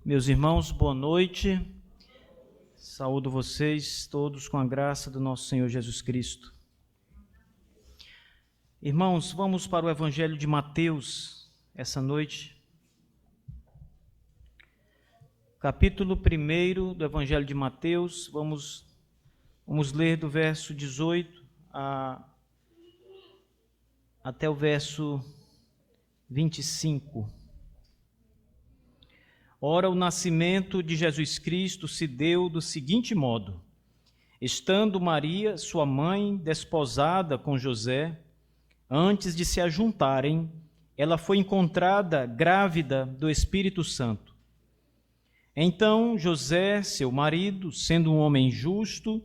Meus irmãos, boa noite. Saúdo vocês todos com a graça do nosso Senhor Jesus Cristo. Irmãos, vamos para o Evangelho de Mateus essa noite. Capítulo 1 do Evangelho de Mateus, vamos ler do verso 18 até o verso 25. Ora, o nascimento de Jesus Cristo se deu do seguinte modo: estando Maria, sua mãe, desposada com José, antes de se ajuntarem, ela foi encontrada grávida do Espírito Santo. Então José, seu marido, sendo um homem justo,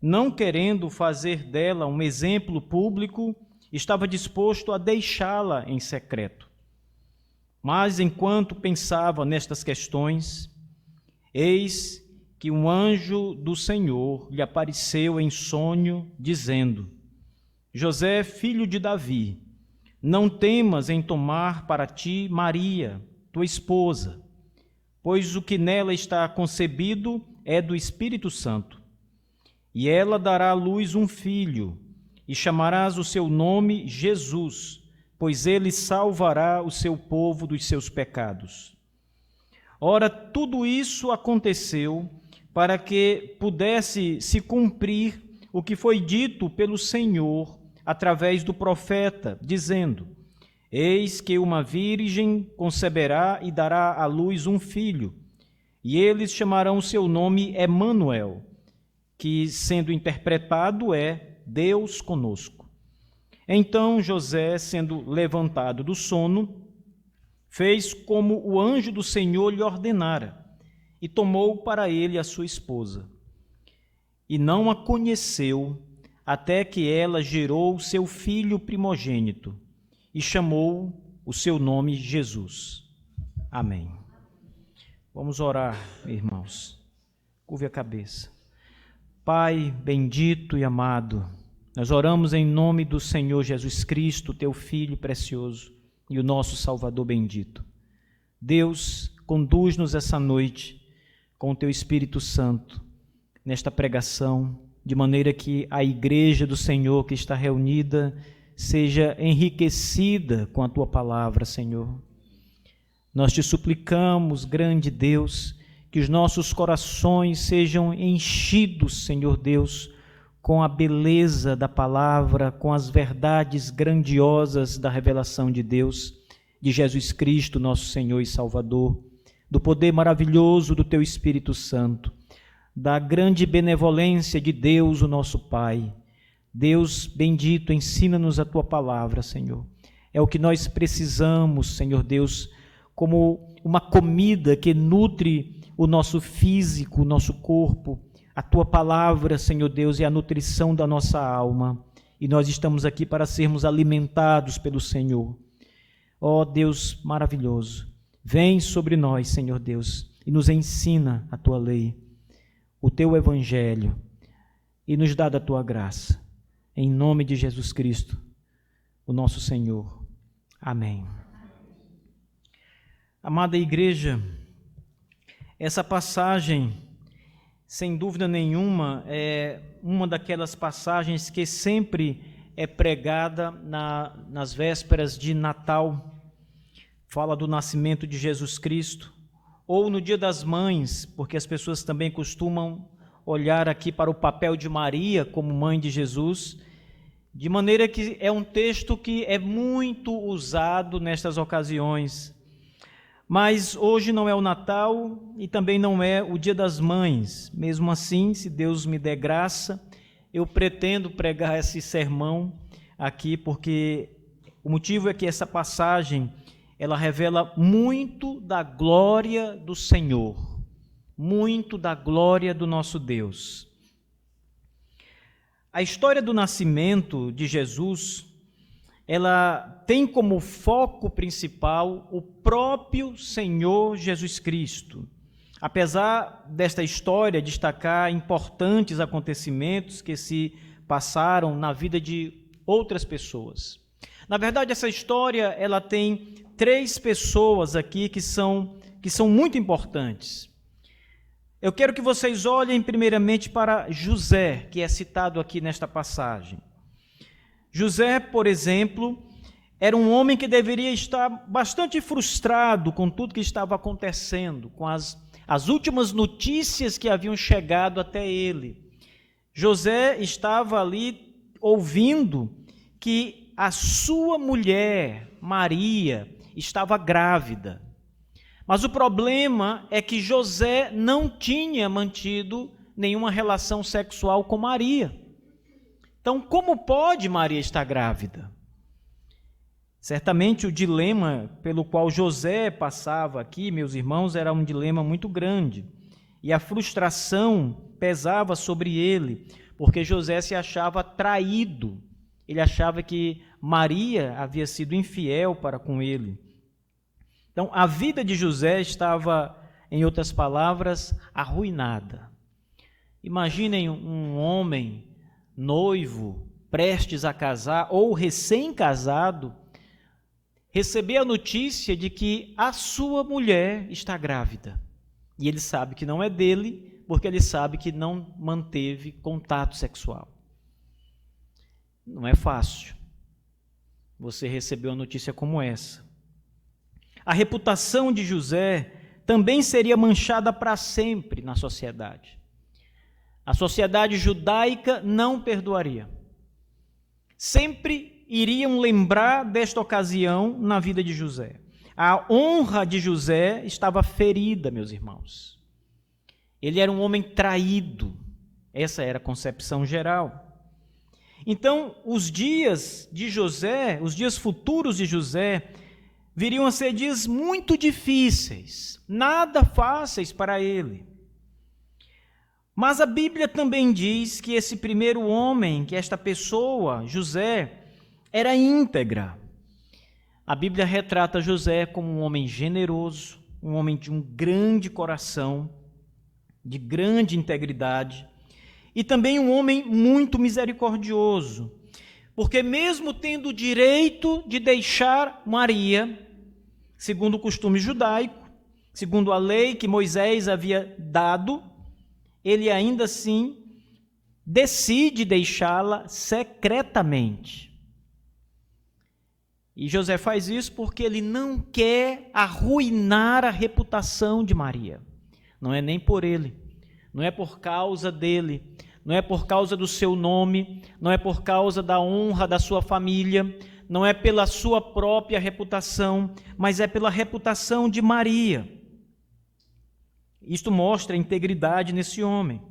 não querendo fazer dela um exemplo público, estava disposto a deixá-la em secreto. Mas, enquanto pensava nestas questões, eis que um anjo do Senhor lhe apareceu em sonho, dizendo: José, filho de Davi, não temas em tomar para ti Maria, tua esposa, pois o que nela está concebido é do Espírito Santo. E ela dará à luz um filho, e chamarás o seu nome Jesus, pois ele salvará o seu povo dos seus pecados. Ora, tudo isso aconteceu para que pudesse se cumprir o que foi dito pelo Senhor através do profeta, dizendo: Eis que uma virgem conceberá e dará à luz um filho, e eles chamarão o seu nome Emanuel, que, sendo interpretado, é Deus conosco. Então José, sendo levantado do sono, fez como o anjo do Senhor lhe ordenara, e tomou para ele a sua esposa. E não a conheceu, até que ela gerou seu filho primogênito, e chamou o seu nome Jesus. Amém. Vamos orar, irmãos. Curve a cabeça. Pai bendito e amado, nós oramos em nome do Senhor Jesus Cristo, teu Filho precioso e o nosso Salvador bendito. Deus, conduz-nos essa noite com o teu Espírito Santo nesta pregação, de maneira que a igreja do Senhor que está reunida seja enriquecida com a tua palavra, Senhor. Nós te suplicamos, grande Deus, que os nossos corações sejam enchidos, Senhor Deus, com a beleza da palavra, com as verdades grandiosas da revelação de Deus, de Jesus Cristo, nosso Senhor e Salvador, do poder maravilhoso do teu Espírito Santo, da grande benevolência de Deus, o nosso Pai. Deus bendito, ensina-nos a tua palavra, Senhor. É o que nós precisamos, Senhor Deus, como uma comida que nutre o nosso físico, o nosso corpo. A tua palavra, Senhor Deus, é a nutrição da nossa alma, e nós estamos aqui para sermos alimentados pelo Senhor. Ó Deus maravilhoso, vem sobre nós, Senhor Deus, e nos ensina a tua lei, o teu evangelho, e nos dá da tua graça. Em nome de Jesus Cristo, o nosso Senhor. Amém. Amada igreja, essa passagem, sem dúvida nenhuma, é uma daquelas passagens que sempre é pregada nas vésperas de Natal. Fala do nascimento de Jesus Cristo, ou no Dia das Mães, porque as pessoas também costumam olhar aqui para o papel de Maria como mãe de Jesus, de maneira que é um texto que é muito usado nestas ocasiões. Mas hoje não é o Natal e também não é o Dia das Mães. Mesmo assim, se Deus me der graça, eu pretendo pregar esse sermão aqui, porque o motivo é que essa passagem, ela revela muito da glória do Senhor, muito da glória do nosso Deus. A história do nascimento de Jesus, ela tem como foco principal o próprio Senhor Jesus Cristo. Apesar desta história destacar importantes acontecimentos que se passaram na vida de outras pessoas. Na verdade, essa história ela tem três pessoas aqui que são que são muito importantes. Eu quero que vocês olhem primeiramente para José, que é citado aqui nesta passagem. José, por exemplo, era um homem que deveria estar bastante frustrado com tudo que estava acontecendo, com as últimas notícias que haviam chegado até ele. José estava ali ouvindo que a sua mulher, Maria, estava grávida. Mas o problema é que José não tinha mantido nenhuma relação sexual com Maria. Então, como pode Maria estar grávida? Certamente o dilema pelo qual José passava aqui, meus irmãos, era um dilema muito grande. E a frustração pesava sobre ele, porque José se achava traído. Ele achava que Maria havia sido infiel para com ele. Então, a vida de José estava, em outras palavras, arruinada. Imaginem um homem noivo, prestes a casar ou recém-casado, receber a notícia de que a sua mulher está grávida. E ele sabe que não é dele, porque ele sabe que não manteve contato sexual. Não é fácil você receber uma notícia como essa. A reputação de José também seria manchada para sempre na sociedade. A sociedade judaica não perdoaria. Sempre iriam lembrar desta ocasião na vida de José. A honra de José estava ferida, meus irmãos. Ele era um homem traído. Essa era a concepção geral. Então, os dias de José, os dias futuros de José, viriam a ser dias muito difíceis, nada fáceis para ele. Mas a Bíblia também diz que esse primeiro homem, que esta pessoa, José, era íntegra. A Bíblia retrata José como um homem generoso, um homem de um grande coração, de grande integridade, e também um homem muito misericordioso, porque mesmo tendo o direito de deixar Maria, segundo o costume judaico, segundo a lei que Moisés havia dado, ele ainda assim decide deixá-la secretamente. E José faz isso porque ele não quer arruinar a reputação de Maria. Não é nem por ele, não é por causa dele, não é por causa do seu nome, não é por causa da honra da sua família, não é pela sua própria reputação, mas é pela reputação de Maria. Isto mostra integridade nesse homem.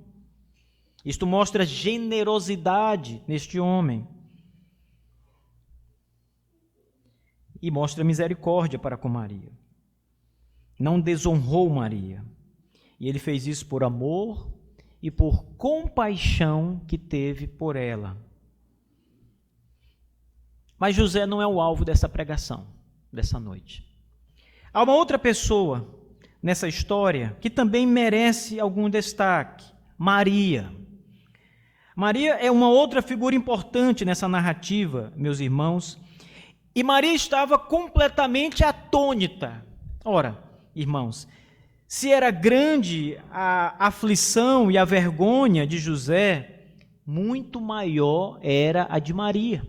Isto mostra generosidade neste homem. E mostra misericórdia para com Maria. Não desonrou Maria. E ele fez isso por amor e por compaixão que teve por ela. Mas José não é o alvo dessa pregação, dessa noite. Há uma outra pessoa nessa história que também merece algum destaque: Maria. Maria é uma outra figura importante nessa narrativa, meus irmãos, e Maria estava completamente atônita. Ora, irmãos, se era grande a aflição e a vergonha de José, muito maior era a de Maria.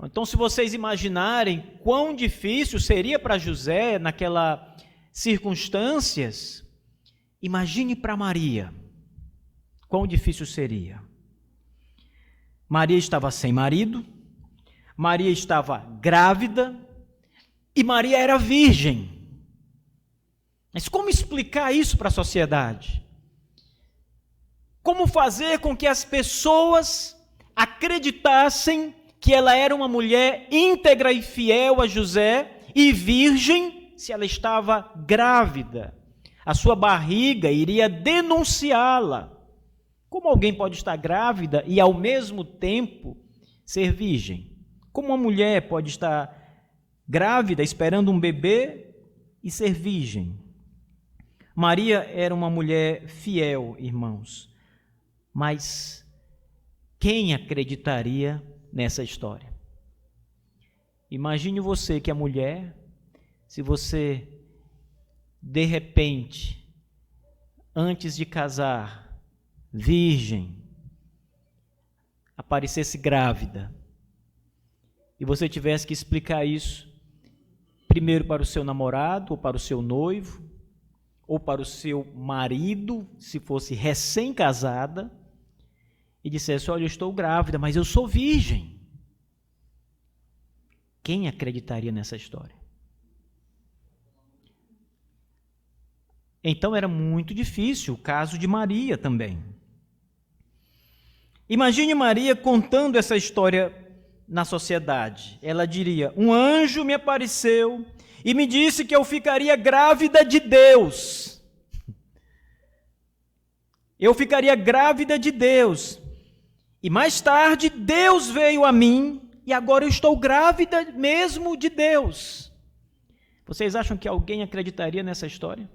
Então, se vocês imaginarem quão difícil seria para José naquelas circunstâncias, imagine para Maria quão difícil seria. Maria estava sem marido, Maria estava grávida e Maria era virgem. Mas como explicar isso para a sociedade? Como fazer com que as pessoas acreditassem que ela era uma mulher íntegra e fiel a José e virgem se ela estava grávida? A sua barriga iria denunciá-la. Como alguém pode estar grávida e ao mesmo tempo ser virgem? Como uma mulher pode estar grávida esperando um bebê e ser virgem? Maria era uma mulher fiel, irmãos, mas quem acreditaria nessa história? Imagine você que é mulher, se você, de repente, antes de casar, virgem, aparecesse grávida, e você tivesse que explicar isso, primeiro para o seu namorado, ou para o seu noivo, ou para o seu marido, se fosse recém-casada, e dissesse: olha, eu estou grávida, mas eu sou virgem. Quem acreditaria nessa história? Então era muito difícil o caso de Maria também. Imagine Maria contando essa história na sociedade. Ela diria: um anjo me apareceu e me disse que eu ficaria grávida de Deus. Eu ficaria grávida de Deus. E mais tarde Deus veio a mim e agora eu estou grávida mesmo de Deus. Vocês acham que alguém acreditaria nessa história?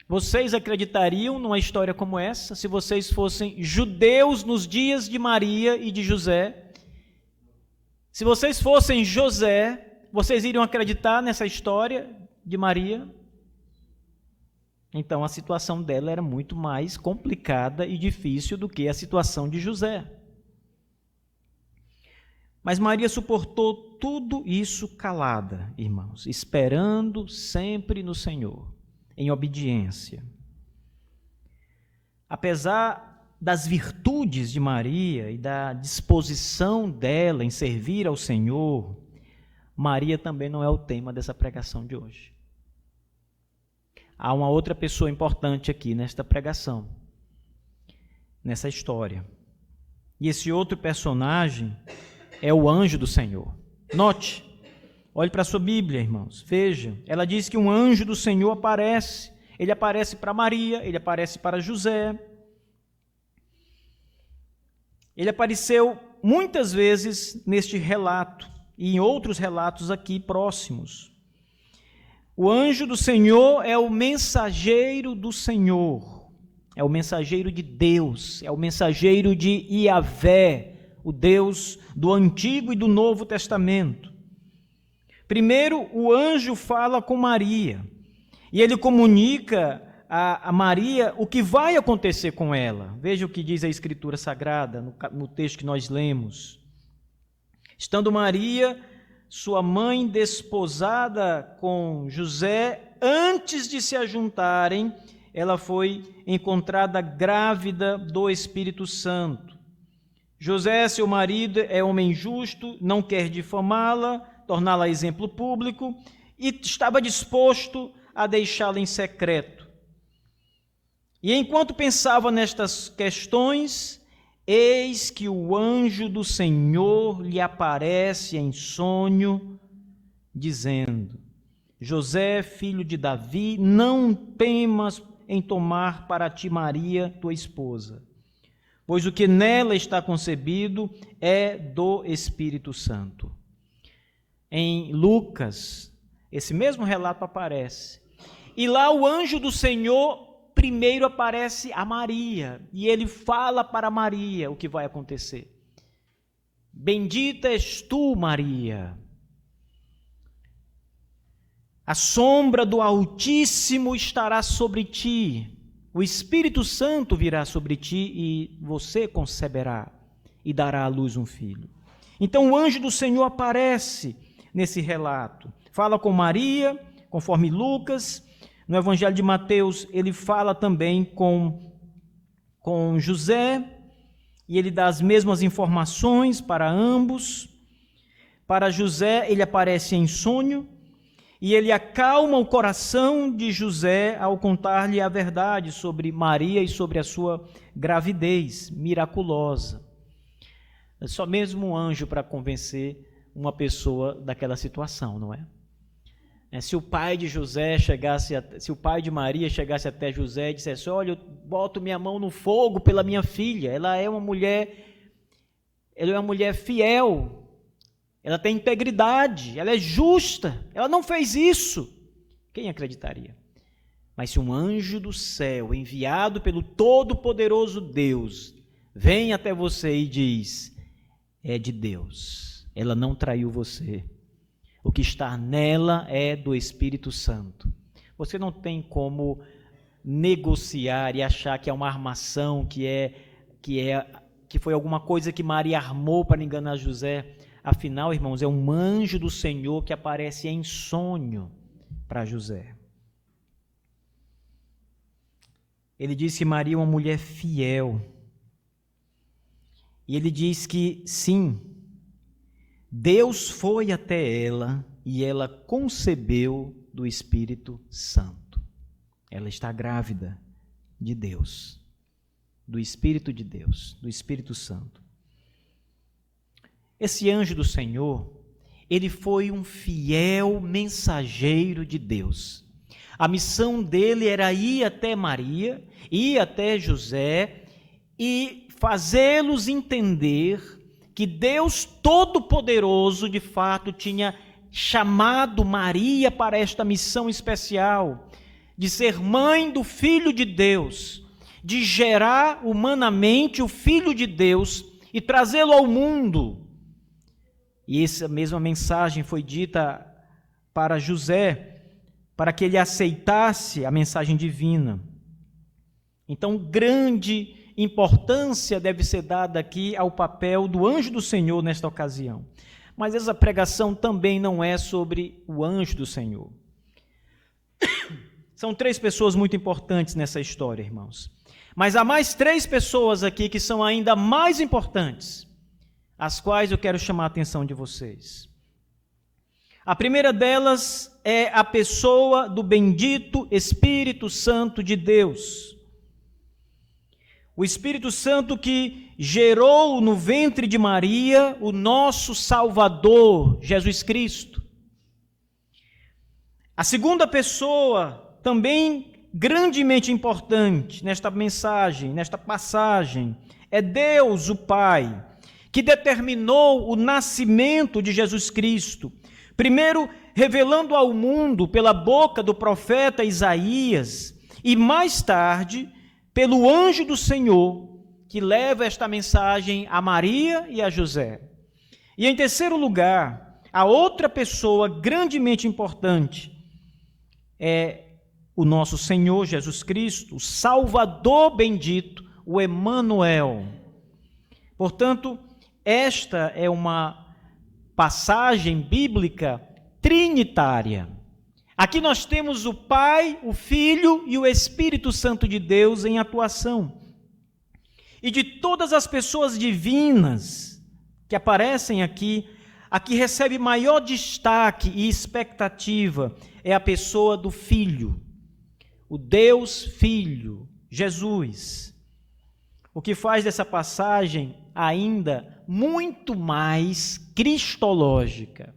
Vocês acreditariam numa história como essa se vocês fossem judeus nos dias de Maria e de José? Se vocês fossem José, vocês iriam acreditar nessa história de Maria? Então a situação dela era muito mais complicada e difícil do que a situação de José. Mas Maria suportou tudo isso calada, irmãos, esperando sempre no Senhor, em obediência. Apesar das virtudes de Maria e da disposição dela em servir ao Senhor, Maria também não é o tema dessa pregação de hoje. Há uma outra pessoa importante aqui nesta pregação, nessa história. E esse outro personagem é o anjo do Senhor. Note, olhe para a sua Bíblia, irmãos. Veja, ela diz que um anjo do Senhor aparece. Ele aparece para Maria, ele aparece para José. Ele apareceu muitas vezes neste relato e em outros relatos aqui próximos. O anjo do Senhor é o mensageiro do Senhor, é o mensageiro de Deus, é o mensageiro de Iavé, o Deus do Antigo e do Novo Testamento. Primeiro, o anjo fala com Maria, e ele comunica a Maria o que vai acontecer com ela. Veja o que diz a Escritura Sagrada, no texto que nós lemos. Estando Maria, sua mãe, desposada com José, antes de se ajuntarem, ela foi encontrada grávida do Espírito Santo. José, seu marido, é homem justo, não quer difamá-la, torná-la exemplo público, e estava disposto a deixá-la em secreto. E enquanto pensava nestas questões, eis que o anjo do Senhor lhe aparece em sonho, dizendo: José, filho de Davi, não temas em tomar para ti Maria, tua esposa, pois o que nela está concebido é do Espírito Santo. Em Lucas, esse mesmo relato aparece. E lá o anjo do Senhor primeiro aparece a Maria, e ele fala para Maria o que vai acontecer. Bendita és tu, Maria. A sombra do Altíssimo estará sobre ti. O Espírito Santo virá sobre ti e você conceberá e dará à luz um filho. Então o anjo do Senhor aparece nesse relato. Fala com Maria, conforme Lucas. No Evangelho de Mateus, ele fala também com José, e ele dá as mesmas informações para ambos. Para José, ele aparece em sonho, e ele acalma o coração de José ao contar-lhe a verdade sobre Maria e sobre a sua gravidez miraculosa. É só mesmo um anjo para convencer uma pessoa daquela situação, não é? Se o pai de José se o pai de Maria chegasse até José e dissesse: olha, eu boto minha mão no fogo pela minha filha, ela é uma mulher fiel, ela tem integridade, ela é justa, ela não fez isso, quem acreditaria? Mas se um anjo do céu, enviado pelo Todo-Poderoso Deus, vem até você e diz: é de Deus, ela não traiu você. O que está nela é do Espírito Santo. Você não tem como negociar e achar que é uma armação, que foi alguma coisa que Maria armou para enganar José. Afinal, irmãos, é um anjo do Senhor que aparece em sonho para José. Ele diz que Maria é uma mulher fiel. E ele diz que, sim, Deus foi até ela e ela concebeu do Espírito Santo. Ela está grávida de Deus, do Espírito de Deus, do Espírito Santo. Esse anjo do Senhor, ele foi um fiel mensageiro de Deus. A missão dele era ir até Maria, ir até José e fazê-los entender que Deus Todo-Poderoso, de fato, tinha chamado Maria para esta missão especial, de ser mãe do Filho de Deus, de gerar humanamente o Filho de Deus e trazê-lo ao mundo. E essa mesma mensagem foi dita para José, para que ele aceitasse a mensagem divina. Então, grande importância deve ser dada aqui ao papel do anjo do Senhor nesta ocasião. Mas essa pregação também não é sobre o anjo do Senhor. São 3 pessoas muito importantes nessa história, irmãos. Mas há mais 3 pessoas aqui que são ainda mais importantes, as quais eu quero chamar a atenção de vocês. A primeira delas é a pessoa do bendito Espírito Santo de Deus. O Espírito Santo que gerou no ventre de Maria o nosso Salvador, Jesus Cristo. A segunda pessoa, também grandemente importante nesta mensagem, nesta passagem, é Deus, o Pai, que determinou o nascimento de Jesus Cristo, primeiro revelando ao mundo pela boca do profeta Isaías, e mais tarde pelo anjo do Senhor, que leva esta mensagem a Maria e a José. E em terceiro lugar, a outra pessoa grandemente importante é o nosso Senhor Jesus Cristo, o Salvador bendito, o Emanuel. Portanto, esta é uma passagem bíblica trinitária. Aqui nós temos o Pai, o Filho e o Espírito Santo de Deus em atuação. E de todas as pessoas divinas que aparecem aqui, a que recebe maior destaque e expectativa é a pessoa do Filho, o Deus Filho, Jesus. O que faz dessa passagem ainda muito mais cristológica.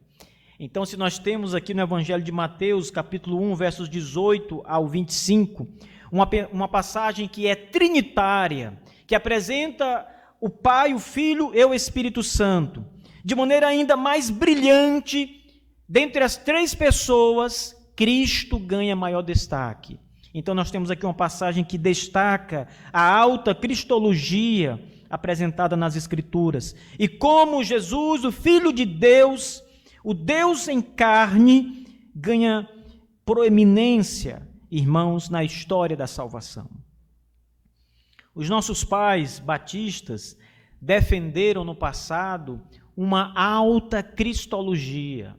Então, se nós temos aqui no Evangelho de Mateus, capítulo 1, versos 18 ao 25, uma passagem que é trinitária, que apresenta o Pai, o Filho e o Espírito Santo, de maneira ainda mais brilhante, dentre as 3 pessoas, Cristo ganha maior destaque. Então, nós temos aqui uma passagem que destaca a alta cristologia apresentada nas Escrituras, e como Jesus, o Filho de Deus, o Deus em carne, ganha proeminência, irmãos, na história da salvação. Os nossos pais batistas defenderam no passado uma alta cristologia.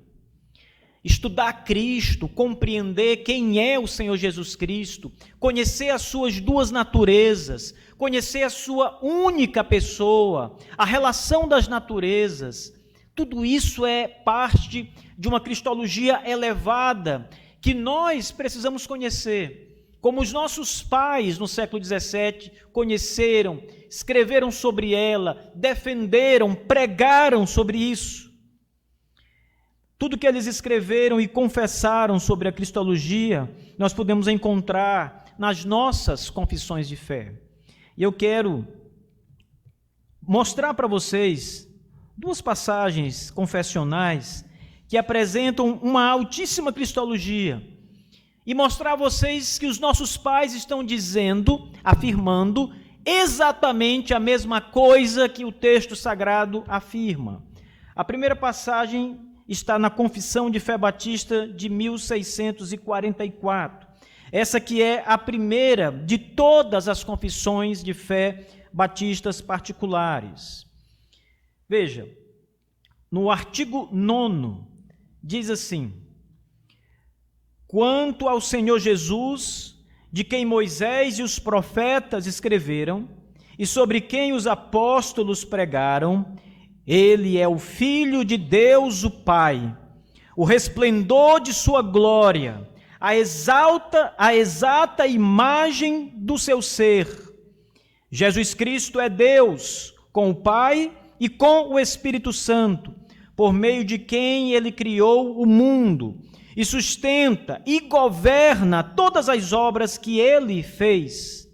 Estudar Cristo, compreender quem é o Senhor Jesus Cristo, conhecer as suas 2 naturezas, conhecer a sua única pessoa, a relação das naturezas, tudo isso é parte de uma cristologia elevada que nós precisamos conhecer, como os nossos pais no século XVII conheceram, escreveram sobre ela, defenderam, pregaram sobre isso. Tudo que eles escreveram e confessaram sobre a cristologia, nós podemos encontrar nas nossas confissões de fé. E eu quero mostrar para vocês 2 passagens confessionais que apresentam uma altíssima cristologia e mostrar a vocês que os nossos pais estão dizendo, afirmando exatamente a mesma coisa que o texto sagrado afirma. A primeira passagem está na Confissão de Fé Batista de 1644. Essa que é a primeira de todas as confissões de fé batistas particulares. Veja, no artigo 9, diz assim: quanto ao Senhor Jesus, de quem Moisés e os profetas escreveram, e sobre quem os apóstolos pregaram, ele é o Filho de Deus, o Pai, o resplendor de sua glória, a exata imagem do seu ser. Jesus Cristo é Deus, com o Pai e com o Espírito Santo, por meio de quem ele criou o mundo e sustenta e governa todas as obras que ele fez.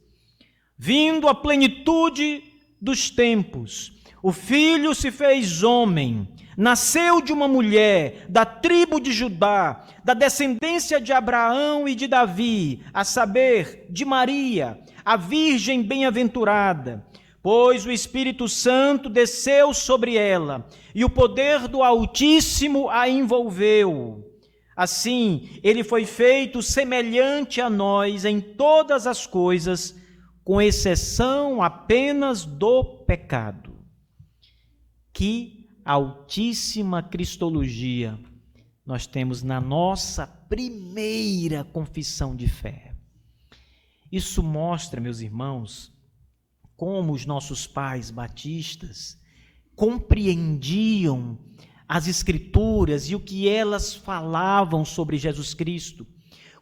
Vindo à plenitude dos tempos, o Filho se fez homem, nasceu de uma mulher, da tribo de Judá, da descendência de Abraão e de Davi, a saber, de Maria, a Virgem bem-aventurada. Pois o Espírito Santo desceu sobre ela, e o poder do Altíssimo a envolveu. Assim, ele foi feito semelhante a nós em todas as coisas, com exceção apenas do pecado. Que altíssima cristologia nós temos na nossa primeira confissão de fé. Isso mostra, meus irmãos, como os nossos pais batistas compreendiam as Escrituras e o que elas falavam sobre Jesus Cristo,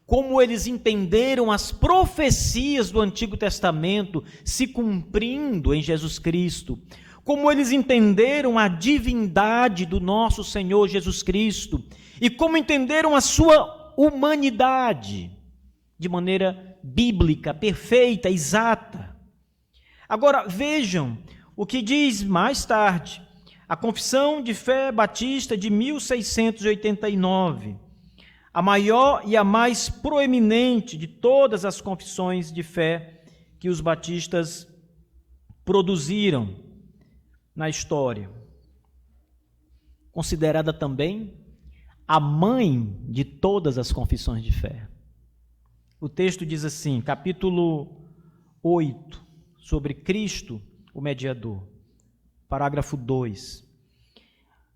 como eles entenderam as profecias do Antigo Testamento se cumprindo em Jesus Cristo, como eles entenderam a divindade do nosso Senhor Jesus Cristo e como entenderam a sua humanidade de maneira bíblica, perfeita, exata. Agora vejam o que diz mais tarde a Confissão de Fé Batista de 1689, a maior e a mais proeminente de todas as confissões de fé que os batistas produziram na história. Considerada também a mãe de todas as confissões de fé. O texto diz assim, capítulo 8, sobre Cristo, o mediador. Parágrafo 2.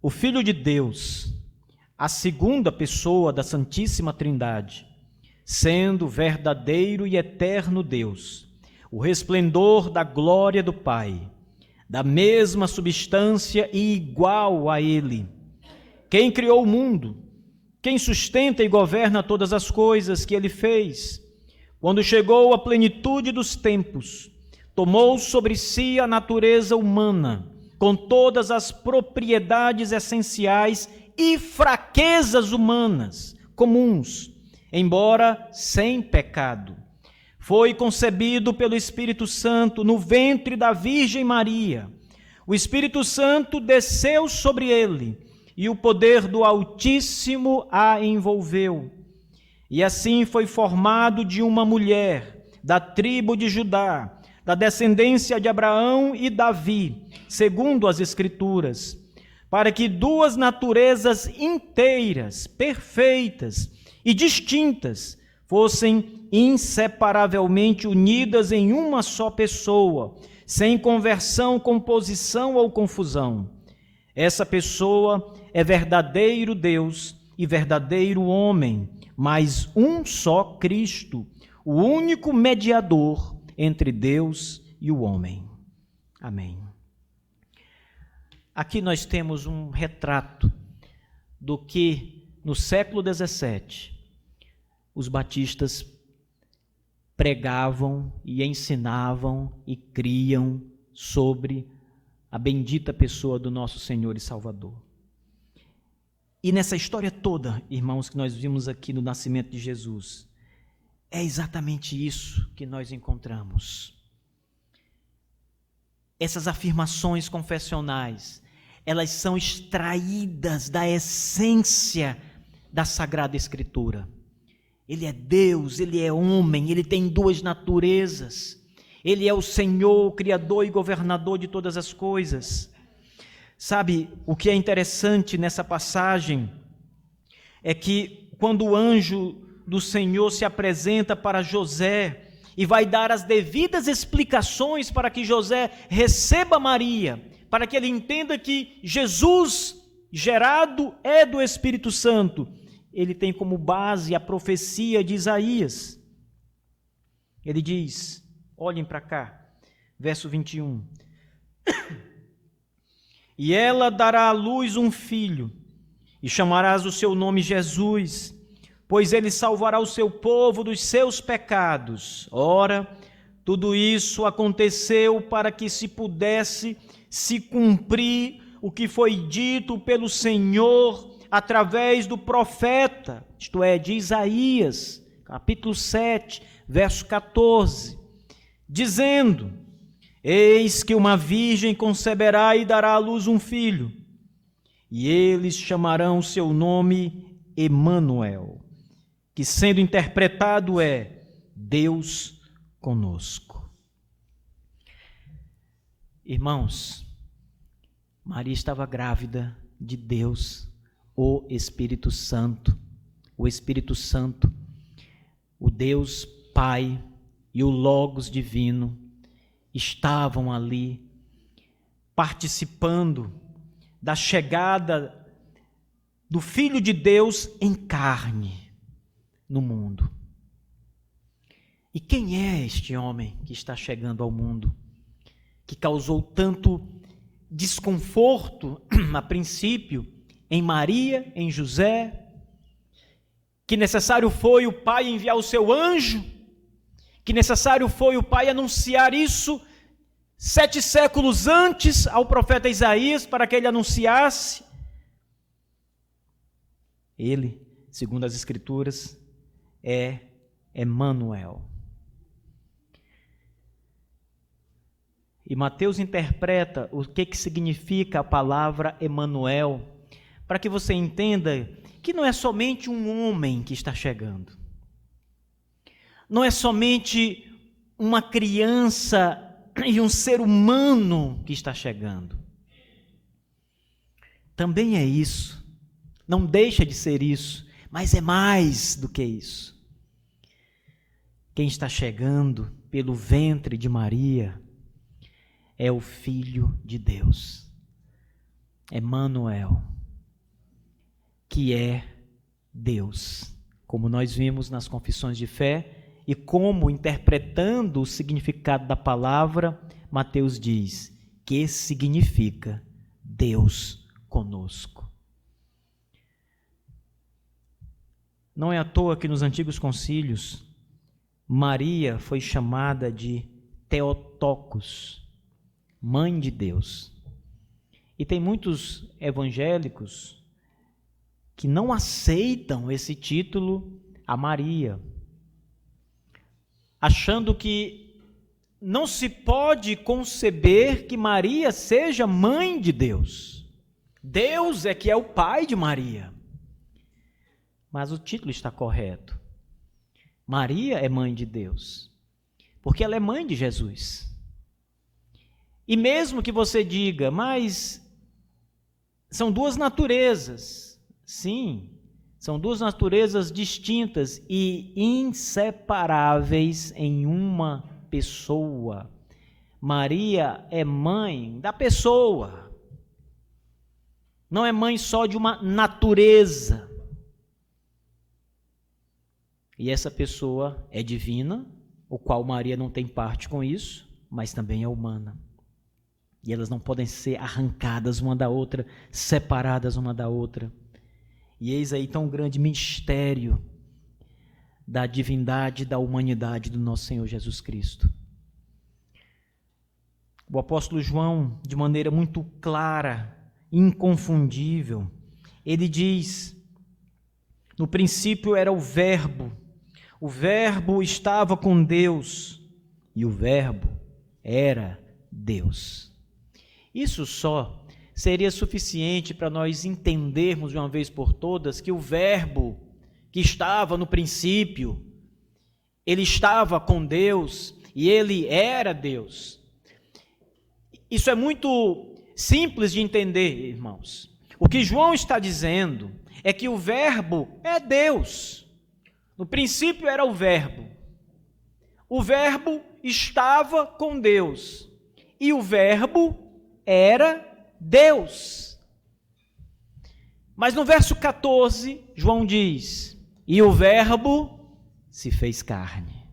O Filho de Deus, a segunda pessoa da Santíssima Trindade, sendo verdadeiro e eterno Deus, o resplendor da glória do Pai, da mesma substância e igual a Ele, quem criou o mundo, quem sustenta e governa todas as coisas que Ele fez, quando chegou à plenitude dos tempos, tomou sobre si a natureza humana, com todas as propriedades essenciais e fraquezas humanas comuns, embora sem pecado. Foi concebido pelo Espírito Santo no ventre da Virgem Maria. O Espírito Santo desceu sobre ele e o poder do Altíssimo a envolveu. E assim foi formado de uma mulher, da tribo de Judá, da descendência de Abraão e Davi, segundo as Escrituras, para que duas naturezas inteiras, perfeitas e distintas fossem inseparavelmente unidas em uma só pessoa, sem conversão, composição ou confusão. Essa pessoa é verdadeiro Deus e verdadeiro homem, mas um só Cristo, o único mediador entre Deus e o homem. Amém. Aqui nós temos um retrato do que no século XVII os batistas pregavam e ensinavam e criam sobre a bendita pessoa do nosso Senhor e Salvador. E nessa história toda, irmãos, que nós vimos aqui no nascimento de Jesus, é exatamente isso que nós encontramos. Essas afirmações confessionais, elas são extraídas da essência da Sagrada Escritura. Ele é Deus, Ele é homem, Ele tem duas naturezas. Ele é o Senhor, o Criador e Governador de todas as coisas. Sabe, o que é interessante nessa passagem é que quando o anjo do Senhor se apresenta para José e vai dar as devidas explicações para que José receba Maria, para que ele entenda que Jesus, gerado é do Espírito Santo, ele tem como base a profecia de Isaías. Ele diz, olhem para cá, verso 21. E ela dará à luz um filho, e chamarás o seu nome Jesus, pois ele salvará o seu povo dos seus pecados. Ora, tudo isso aconteceu para que se pudesse se cumprir o que foi dito pelo Senhor através do profeta, isto é, de Isaías, capítulo 7, verso 14, dizendo: Eis que uma virgem conceberá e dará à luz um filho, e eles chamarão o seu nome Emanuel, que sendo interpretado é Deus conosco. Irmãos, Maria estava grávida de Deus, o Espírito Santo. O Espírito Santo, o Deus Pai e o Logos divino estavam ali participando da chegada do Filho de Deus em carne no mundo. E quem é este homem que está chegando ao mundo, que causou tanto desconforto a princípio em Maria, em José, que necessário foi o pai enviar o seu anjo, que necessário foi o pai anunciar isso 7 séculos antes ao profeta Isaías, para que ele anunciasse? Ele, segundo as Escrituras, é Emanuel. E Mateus interpreta o que significa a palavra Emanuel, para que você entenda que não é somente um homem que está chegando, não é somente uma criança e um ser humano que está chegando. Também é isso, não deixa de ser isso, mas é mais do que isso. Quem está chegando pelo ventre de Maria é o Filho de Deus, Emanuel, que é Deus, como nós vimos nas confissões de fé, e como, interpretando o significado da palavra, Mateus diz que significa Deus conosco. Não é à toa que nos antigos concílios, Maria foi chamada de Theotokos, Mãe de Deus. E tem muitos evangélicos que não aceitam esse título a Maria, achando que não se pode conceber que Maria seja mãe de Deus. Deus é que é o pai de Maria. Mas o título está correto. Maria é mãe de Deus, porque ela é mãe de Jesus. E mesmo que você diga, mas são duas naturezas. Sim, são duas naturezas distintas e inseparáveis em uma pessoa. Maria é mãe da pessoa, não é mãe só de uma natureza. E essa pessoa é divina, o qual Maria não tem parte com isso, mas também é humana. E elas não podem ser arrancadas uma da outra, separadas uma da outra. E eis aí tão grande mistério da divindade e da humanidade do nosso Senhor Jesus Cristo. O apóstolo João, de maneira muito clara, inconfundível, ele diz: no princípio era o Verbo estava com Deus, e o Verbo era Deus. Isso só seria suficiente para nós entendermos de uma vez por todas que o Verbo que estava no princípio, ele estava com Deus e ele era Deus. Isso é muito simples de entender, irmãos. O que João está dizendo é que o Verbo é Deus. No princípio era o Verbo. O Verbo estava com Deus. E o Verbo era Deus. Mas no verso 14, João diz: e o Verbo se fez carne.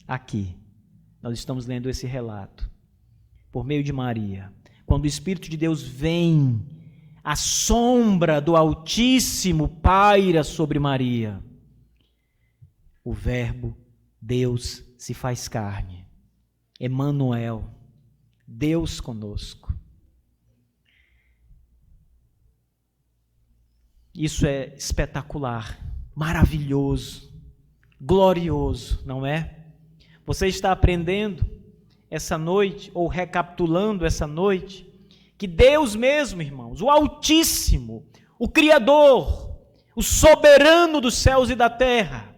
Aqui, nós estamos lendo esse relato, por meio de Maria. Quando o Espírito de Deus vem, a sombra do Altíssimo paira sobre Maria. O Verbo, Deus, se faz carne. Emanuel, Deus conosco. Isso é espetacular, maravilhoso, glorioso, não é? Você está aprendendo essa noite, ou recapitulando essa noite, que Deus mesmo, irmãos, o Altíssimo, o Criador, o soberano dos céus e da terra,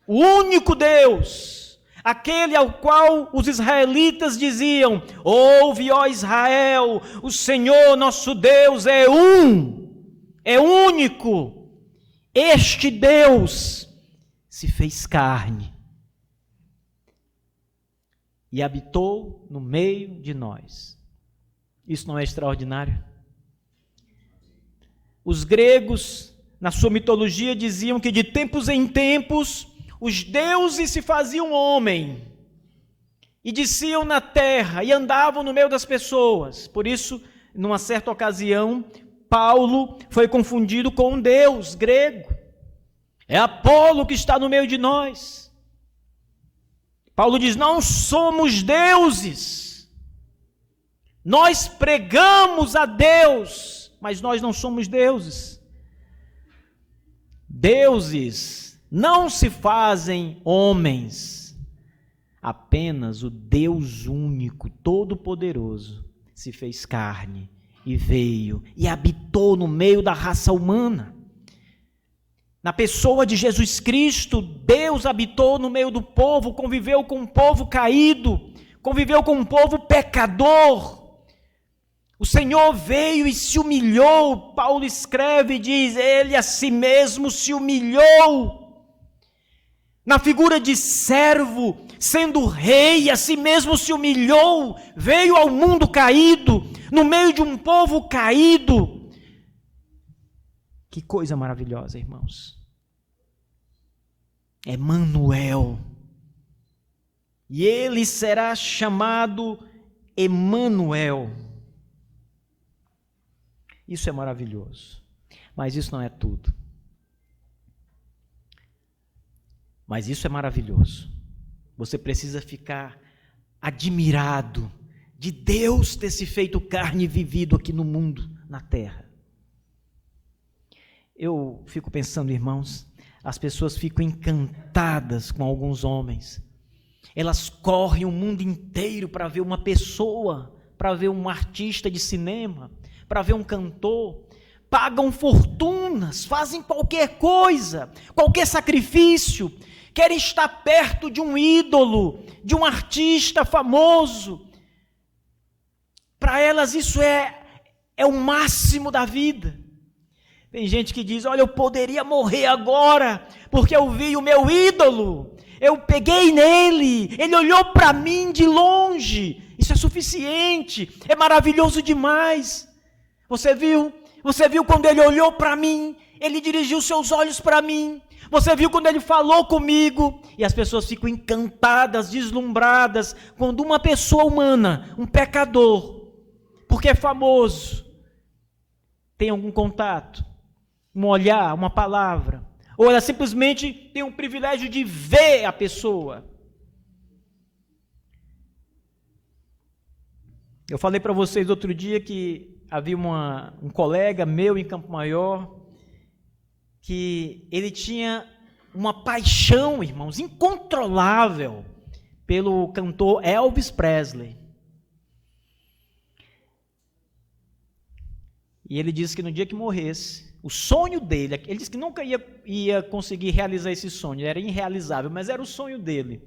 o único Deus, aquele ao qual os israelitas diziam: ouve, ó Israel, o Senhor nosso Deus é único. Este Deus se fez carne e habitou no meio de nós. Isso não é extraordinário? Os gregos, na sua mitologia, diziam que de tempos em tempos os deuses se faziam homem e desciam na terra e andavam no meio das pessoas. Por isso, numa certa ocasião, Paulo foi confundido com um deus grego. É Apolo que está no meio de nós. Paulo diz: não somos deuses. Nós pregamos a Deus, mas nós não somos deuses. Deuses não se fazem homens. Apenas o Deus único, todo-poderoso, se fez carne e veio e habitou no meio da raça humana. Na pessoa de Jesus Cristo, Deus habitou no meio do povo, conviveu com um povo caído, conviveu com um povo pecador. O Senhor veio e se humilhou. Paulo escreve e diz: ele a si mesmo se humilhou. Na figura de servo, sendo rei, a si mesmo se humilhou, veio ao mundo caído, no meio de um povo caído. Que coisa maravilhosa, irmãos. Emanuel. E ele será chamado Emanuel. Isso é maravilhoso. Mas isso não é tudo. Mas isso é maravilhoso. Você precisa ficar admirado de Deus ter se feito carne e vivido aqui no mundo, na terra. Eu fico pensando, irmãos, as pessoas ficam encantadas com alguns homens. Elas correm o mundo inteiro para ver uma pessoa, para ver um artista de cinema, para ver um cantor. Pagam fortunas, fazem qualquer coisa, qualquer sacrifício. Querem estar perto de um ídolo, de um artista famoso. Para elas isso é o máximo da vida. Tem gente que diz: olha, eu poderia morrer agora, porque eu vi o meu ídolo, eu peguei nele, ele olhou para mim de longe, isso é suficiente, é maravilhoso demais. Você viu quando ele olhou para mim, ele dirigiu seus olhos para mim, você viu quando ele falou comigo, e as pessoas ficam encantadas, deslumbradas, quando uma pessoa humana, um pecador, porque é famoso, tem algum contato, um olhar, uma palavra, ou ela simplesmente tem o privilégio de ver a pessoa. Eu falei para vocês outro dia que havia um colega meu em Campo Maior, que ele tinha uma paixão, irmãos, incontrolável pelo cantor Elvis Presley. E ele disse que no dia que morresse, o sonho dele, ele disse que nunca ia conseguir realizar esse sonho, era irrealizável, mas era o sonho dele,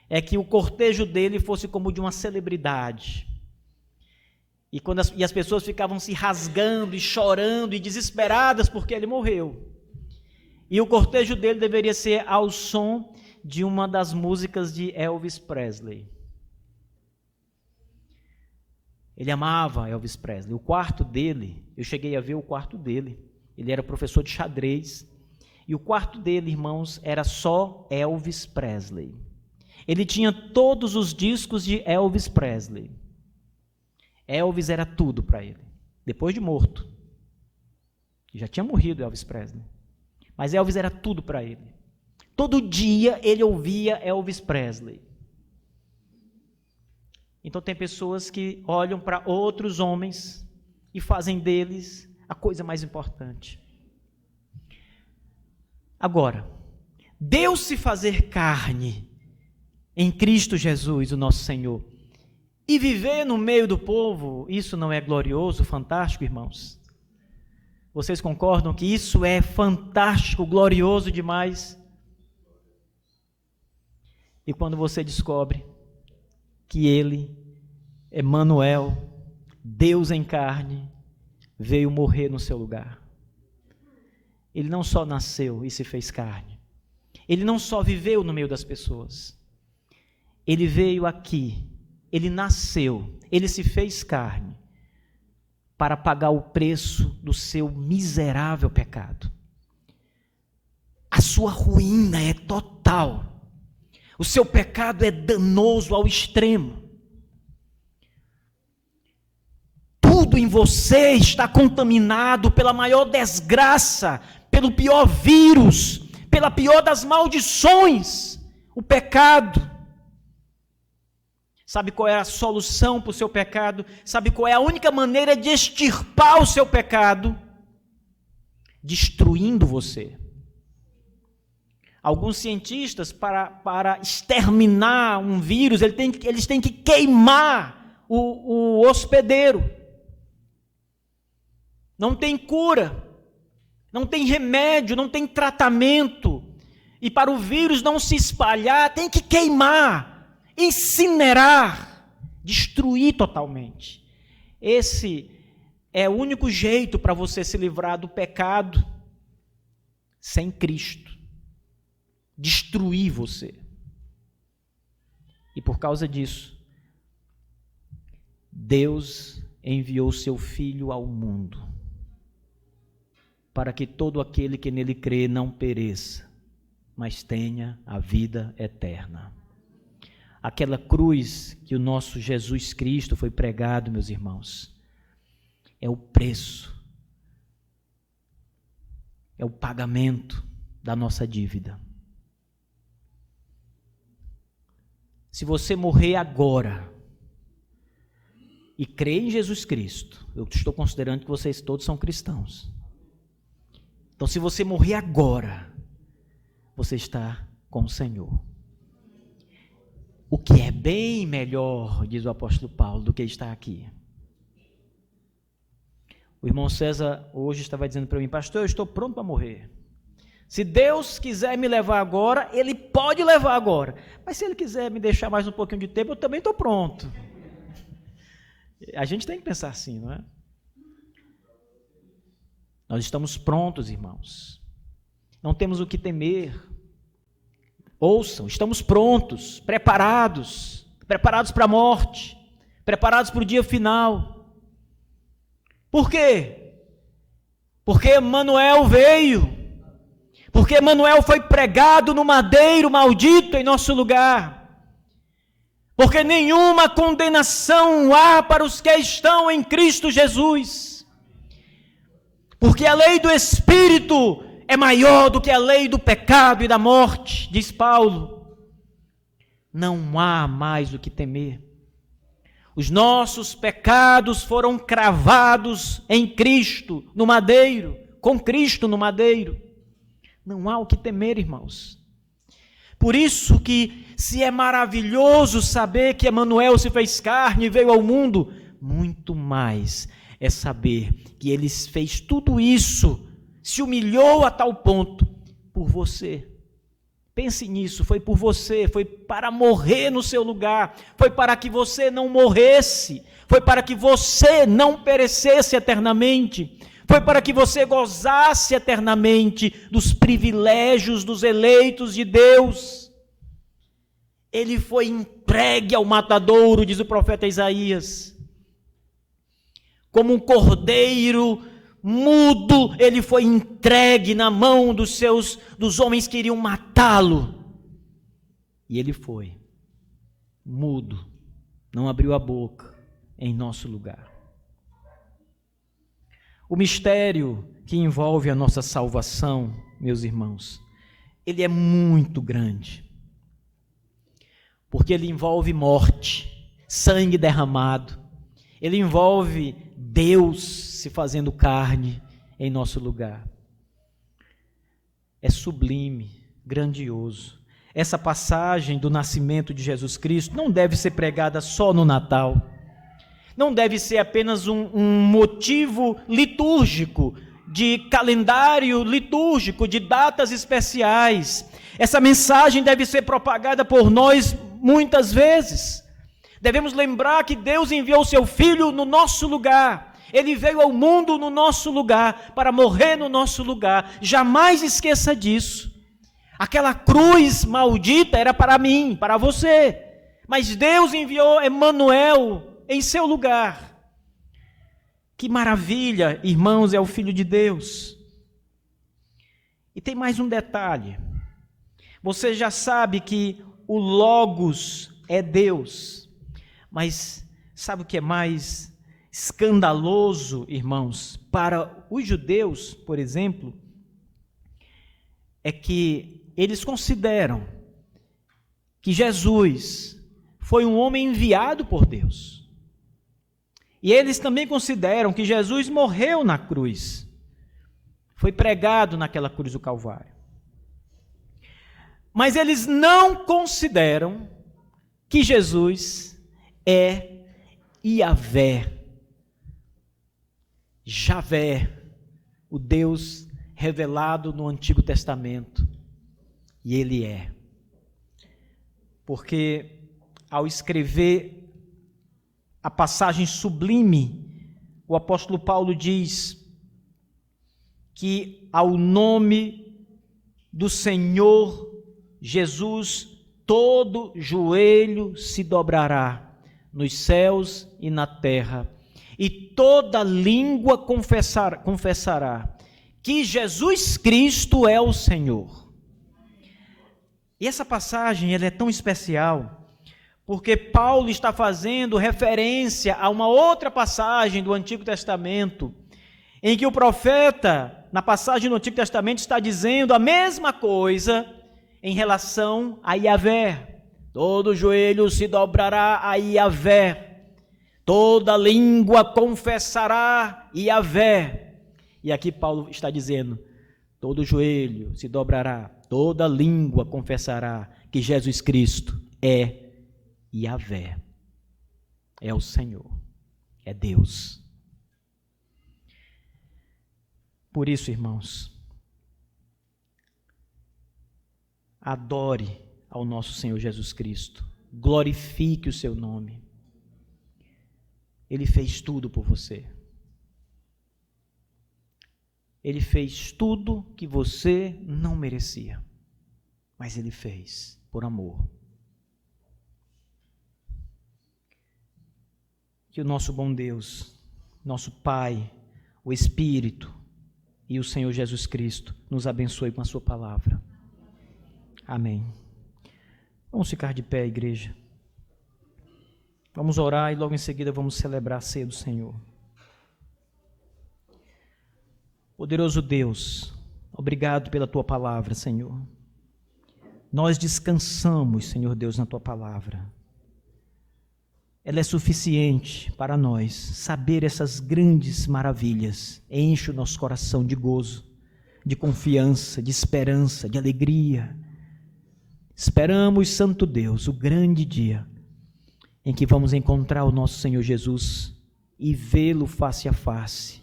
é que o cortejo dele fosse como de uma celebridade. E as pessoas ficavam se rasgando e chorando e desesperadas porque ele morreu. E o cortejo dele deveria ser ao som de uma das músicas de Elvis Presley. Ele amava Elvis Presley. O quarto dele, eu cheguei a ver o quarto dele. Ele era professor de xadrez. E o quarto dele, irmãos, era só Elvis Presley. Ele tinha todos os discos de Elvis Presley. Elvis era tudo para ele, depois de morto. Já tinha morrido Elvis Presley. Mas Elvis era tudo para ele. Todo dia ele ouvia Elvis Presley. Então tem pessoas que olham para outros homens e fazem deles a coisa mais importante. Agora, Deus se fazer carne em Cristo Jesus, o nosso Senhor, e viver no meio do povo, isso não é glorioso, fantástico, irmãos? Vocês concordam que isso é fantástico, glorioso demais? E quando você descobre que Ele, Emanuel, Deus em carne, veio morrer no seu lugar. Ele não só nasceu e se fez carne. Ele não só viveu no meio das pessoas. Ele veio aqui, ele nasceu, ele se fez carne para pagar o preço do seu miserável pecado. A sua ruína é total. O seu pecado é danoso ao extremo. Tudo em você está contaminado pela maior desgraça, pelo pior vírus, pela pior das maldições, o pecado. Sabe qual é a solução para o seu pecado? Sabe qual é a única maneira de extirpar o seu pecado? Destruindo você. Alguns cientistas, para exterminar um vírus, eles têm que queimar o hospedeiro. Não tem cura, não tem remédio, não tem tratamento. E para o vírus não se espalhar, tem que queimar, incinerar, destruir totalmente. Esse é o único jeito para você se livrar do pecado sem Cristo. Destruir você. E por causa disso, Deus enviou seu Filho ao mundo, para que todo aquele que nele crê não pereça, mas tenha a vida eterna. Aquela cruz que o nosso Jesus Cristo foi pregado, meus irmãos, é o preço, é o pagamento da nossa dívida. Se você morrer agora e crer em Jesus Cristo, eu estou considerando que vocês todos são cristãos. Então, se você morrer agora, você está com o Senhor. O que é bem melhor, diz o apóstolo Paulo, do que estar aqui. O irmão César hoje estava dizendo para mim: pastor, eu estou pronto para morrer. Se Deus quiser me levar agora, Ele pode levar agora. Mas se Ele quiser me deixar mais um pouquinho de tempo, eu também estou pronto. A gente tem que pensar assim, não é? Nós estamos prontos, irmãos. Não temos o que temer. Ouçam, estamos prontos, preparados para a morte, preparados para o dia final. Por quê? Porque Emanuel veio. Porque Emanuel foi pregado no madeiro maldito em nosso lugar. Porque nenhuma condenação há para os que estão em Cristo Jesus. Porque a lei do Espírito é maior do que a lei do pecado e da morte, diz Paulo. Não há mais o que temer. Os nossos pecados foram cravados em Cristo, no madeiro, com Cristo no madeiro. Não há o que temer, irmãos. Por isso que, se é maravilhoso saber que Emanuel se fez carne e veio ao mundo, muito mais é saber que Ele fez tudo isso, se humilhou a tal ponto por você, Pense nisso, foi por você, foi para morrer no seu lugar, foi para que você não morresse, foi para que você não perecesse eternamente, foi para que você gozasse eternamente dos privilégios dos eleitos de Deus. Ele foi entregue ao matadouro, diz o profeta Isaías. Como um cordeiro mudo, ele foi entregue na mão dos homens que iriam matá-lo. E ele foi mudo, não abriu a boca em nosso lugar. O mistério que envolve a nossa salvação, meus irmãos, ele é muito grande. Porque ele envolve morte, sangue derramado, ele envolve Deus se fazendo carne em nosso lugar. É sublime, grandioso. Essa passagem do nascimento de Jesus Cristo não deve ser pregada só no Natal. Não deve ser apenas um motivo litúrgico, de calendário litúrgico, de datas especiais. Essa mensagem deve ser propagada por nós muitas vezes. Devemos lembrar que Deus enviou seu Filho no nosso lugar. Ele veio ao mundo no nosso lugar, para morrer no nosso lugar. Jamais esqueça disso. Aquela cruz maldita era para mim, para você. Mas Deus enviou Emanuel em seu lugar. Que maravilha, irmãos, é o Filho de Deus. E tem mais um detalhe. Você já sabe que o Logos é Deus. Mas sabe o que é mais escandaloso, irmãos, para os judeus, por exemplo, é que eles consideram que Jesus foi um homem enviado por Deus. E eles também consideram que Jesus morreu na cruz, foi pregado naquela cruz do Calvário. Mas eles não consideram que Jesus é Iavé, Javé, o Deus revelado no Antigo Testamento. E ele é. Porque ao escrever a passagem sublime, o apóstolo Paulo diz que ao nome do Senhor Jesus todo joelho se dobrará, nos céus e na terra, e toda língua confessará que Jesus Cristo é o Senhor. E essa passagem ela é tão especial, porque Paulo está fazendo referência a uma outra passagem do Antigo Testamento, em que o profeta, na passagem do Antigo Testamento, está dizendo a mesma coisa em relação a Iavé. Todo joelho se dobrará a Iavé, toda língua confessará Iavé. E aqui Paulo está dizendo, todo joelho se dobrará, toda língua confessará que Jesus Cristo é Iavé, é o Senhor, é Deus. Por isso, irmãos, adore ao nosso Senhor Jesus Cristo, glorifique o seu nome. Ele fez tudo por você. Ele fez tudo que você não merecia, mas ele fez por amor. Que o nosso bom Deus, nosso Pai, o Espírito e o Senhor Jesus Cristo nos abençoe com a sua palavra. Amém. Vamos ficar de pé, igreja. Vamos orar e logo em seguida vamos celebrar a ceia do Senhor. Poderoso Deus, obrigado pela Tua palavra, Senhor. Nós descansamos, Senhor Deus, na Tua palavra. Ela é suficiente para nós saber essas grandes maravilhas. Enche o nosso coração de gozo, de confiança, de esperança, de alegria. Esperamos, Santo Deus, o grande dia em que vamos encontrar o nosso Senhor Jesus e vê-lo face a face.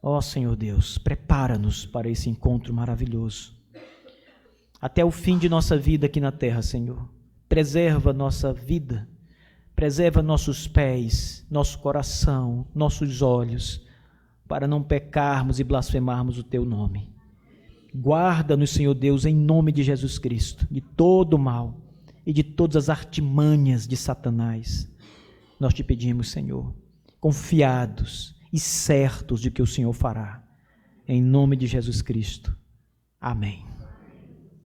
Ó Senhor Deus, prepara-nos para esse encontro maravilhoso. até o fim de nossa vida aqui na terra, Senhor. Preserva nossa vida, preserva nossos pés, nosso coração, nossos olhos, para não pecarmos e blasfemarmos o Teu nome. Guarda-nos, Senhor Deus, em nome de Jesus Cristo, de todo o mal e de todas as artimanhas de Satanás. Nós te pedimos, Senhor, confiados e certos de que o Senhor fará. Em nome de Jesus Cristo. Amém.